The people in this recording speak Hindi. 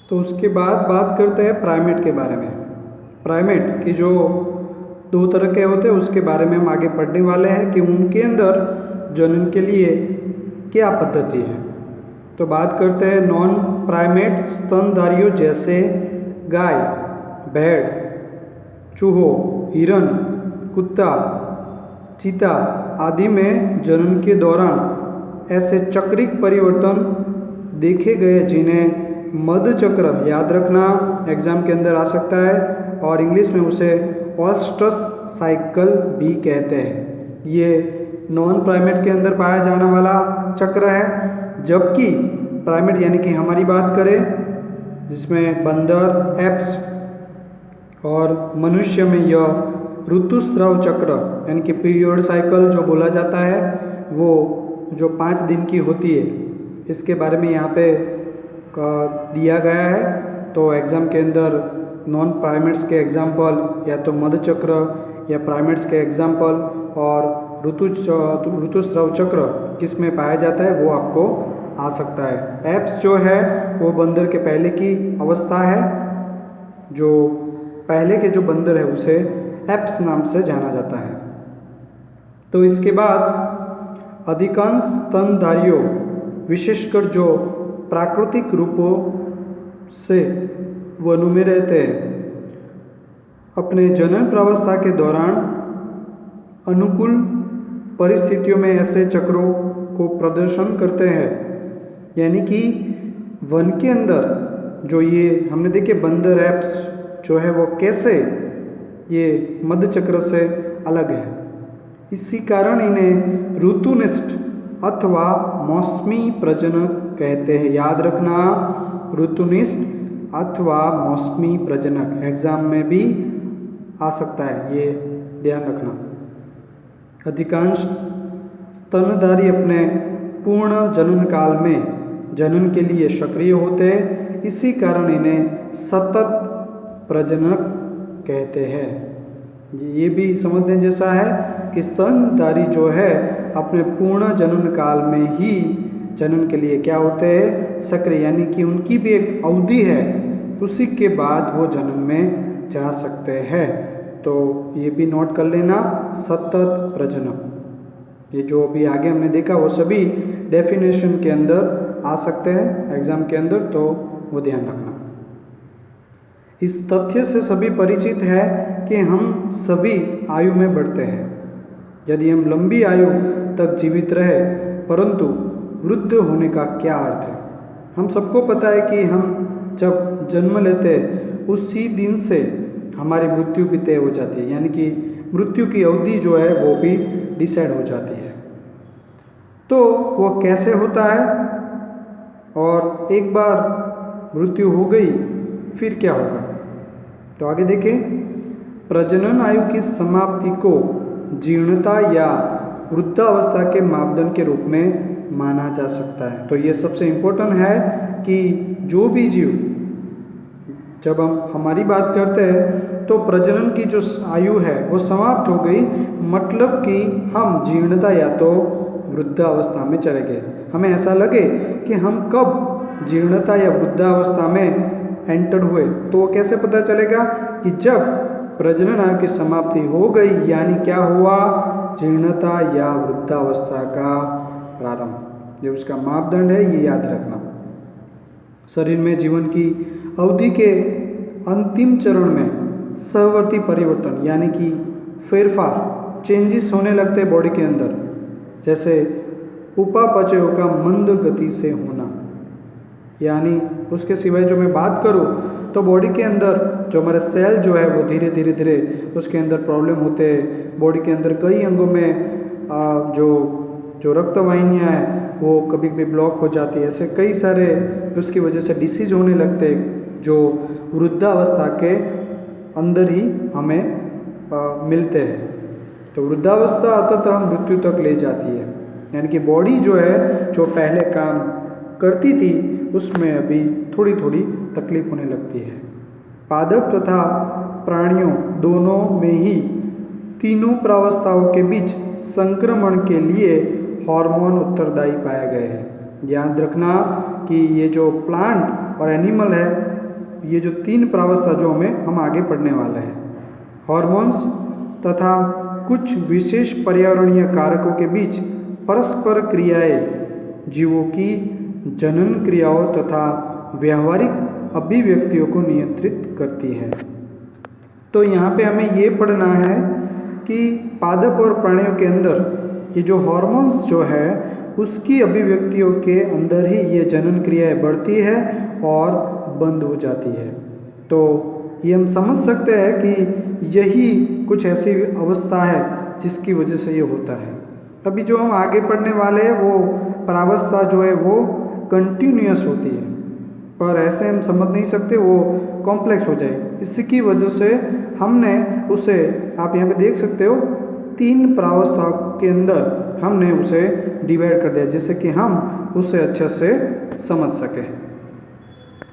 तो उसके बाद बात करते हैं प्राइमेट के बारे में। प्राइमेट की जो 2 तरह के होते हैं उसके बारे में हम आगे पढ़ने वाले हैं कि उनके अंदर जनन के लिए क्या पद्धति है। तो बात करते हैं नॉन प्राइमेट स्तनधारियों जैसे गाय, भेड़, चूहों, हिरन, कुत्ता, चीता आदि में जनन के दौरान ऐसे चक्रिक परिवर्तन देखे गए जिन्हें मध चक्र, याद रखना, एग्जाम के अंदर आ सकता है, और इंग्लिश में उसे ऑस्ट्रस साइकिल भी कहते हैं। ये नॉन प्राइमेट के अंदर पाया जाने वाला चक्र है। जबकि प्राइमेट यानी कि हमारी बात करें जिसमें बंदर, एप्स और मनुष्य में यह ऋतुस्राव चक्र यानी कि पीरियड साइकिल जो बोला जाता है वो जो 5 दिन की होती है, इसके बारे में यहाँ पे दिया गया है। तो एग्ज़ाम के अंदर नॉन प्राइमेट्स के एग्जाम्पल या तो मध चक्र या प्राइमेट्स के एग्जाम्पल और ऋतुस्राव चक्र किस में पाया जाता है वो आपको आ सकता है। एप्स जो है वो बंदर के पहले की अवस्था है। जो पहले के जो बंदर है उसे एप्स नाम से जाना जाता है। तो इसके बाद अधिकांश स्तनधारियों, विशेषकर जो प्राकृतिक रूपों से वनों में रहते हैं, अपने जनन प्रावस्था के दौरान अनुकूल परिस्थितियों में ऐसे चक्रों को प्रदर्शन करते हैं। यानी कि वन के अंदर जो ये हमने देखे बंदर, एप्स जो है वो कैसे ये मध्य चक्र से अलग है। इसी कारण इन्हें ऋतुनिष्ठ अथवा मौसमी प्रजनक कहते हैं। याद रखना, ऋतुनिष्ठ अथवा मौसमी प्रजनक एग्जाम में भी आ सकता है, ये ध्यान रखना। अधिकांश स्तनधारी अपने पूर्ण जनन काल में जनन के लिए सक्रिय होते हैं, इसी कारण इन्हें सतत प्रजनक कहते हैं। ये भी समझने जैसा है कि स्तनधारी जो है अपने पूर्ण जनन काल में ही जनन के लिए क्या होते हैं, सक्रिय, यानी कि उनकी भी एक अवधि है, उसी के बाद वो जनन में जा सकते हैं। तो ये भी नोट कर लेना, सतत प्रजनक। ये जो अभी आगे हमने देखा वो सभी डेफिनेशन के अंदर आ सकते हैं एग्जाम के अंदर, तो वो ध्यान रखना। इस तथ्य से सभी परिचित है कि हम सभी आयु में बढ़ते हैं। यदि हम लंबी आयु तक जीवित रहे, परंतु वृद्ध होने का क्या अर्थ है? हम सबको पता है कि हम जब जन्म लेते हैं उसी दिन से हमारी मृत्यु भी तय हो जाती है, यानी कि मृत्यु की अवधि जो है वो भी डिसाइड हो जाती है। तो वो कैसे होता है, और एक बार मृत्यु हो गई फिर क्या होगा? तो आगे देखें। प्रजनन आयु की समाप्ति को जीर्णता या वृद्धावस्था के मापदंड के रूप में माना जा सकता है। तो ये सबसे इम्पोर्टेंट है कि जो भी जीव, जब हम हमारी बात करते हैं तो प्रजनन की जो आयु है वो समाप्त हो गई, मतलब कि हम जीर्णता या तो वृद्धावस्था में चले गए। हमें ऐसा लगे कि हम कब जीर्णता या वृद्धावस्था में एंटर हुए, तो वो कैसे पता चलेगा कि जब प्रजनन आयु की समाप्ति हो गई, यानी क्या हुआ, जीर्णता या वृद्धावस्था का प्रारंभ। जो उसका मापदंड है ये याद रखना। शरीर में जीवन की अवधि के अंतिम चरण में सहवर्ती परिवर्तन यानी कि फेरफार, चेंजेस होने लगते हैं बॉडी के अंदर, जैसे उपापचयों का मंद गति से होना। यानी उसके सिवाय जो मैं बात करूँ तो बॉडी के अंदर जो हमारे सेल जो है वो धीरे धीरे उसके अंदर प्रॉब्लम होते हैं। बॉडी के अंदर कई अंगों में जो रक्तवाहिनियाँ हैं वो कभी कभी ब्लॉक हो जाती है। ऐसे कई सारे उसकी वजह से डिसीज होने लगते हैं जो वृद्धावस्था के अंदर ही हमें मिलते हैं। तो वृद्धावस्था अंततः मृत्यु तक ले जाती है, यानी कि बॉडी जो है जो पहले काम करती थी उसमें अभी थोड़ी थोड़ी तकलीफ होने लगती है। पादप तथा प्राणियों दोनों में ही तीनों प्रावस्थाओं के बीच संक्रमण के लिए हार्मोन उत्तरदायी पाए गए हैं। याद रखना कि ये जो प्लांट और एनिमल है ये जो 3 प्रावस्था जो हम आगे पढ़ने वाले हैं, हॉर्मोन्स तथा कुछ विशेष पर्यावरणीय कारकों के बीच परस्पर क्रियाएं जीवों की जनन क्रियाओं तथा व्यावहारिक अभिव्यक्तियों को नियंत्रित करती है। तो यहाँ पे हमें ये पढ़ना है कि पादप और प्राणियों के अंदर ये जो हॉर्मोन्स जो है उसकी अभिव्यक्तियों के अंदर ही ये जनन क्रियाएं बढ़ती है और बंद हो जाती है। तो ये हम समझ सकते हैं कि यही कुछ ऐसी अवस्था है जिसकी वजह से ये होता है। अभी जो हम आगे पढ़ने वाले हैं वो प्रावस्था जो है वो कंटिन्यूअस होती है, पर ऐसे हम समझ नहीं सकते, वो कॉम्प्लेक्स हो जाए। इसकी वजह से हमने उसे, आप यहाँ पे देख सकते हो, 3 प्रावस्था के अंदर हमने उसे डिवाइड कर दिया जिससे कि हम उसे अच्छे से समझ सकें।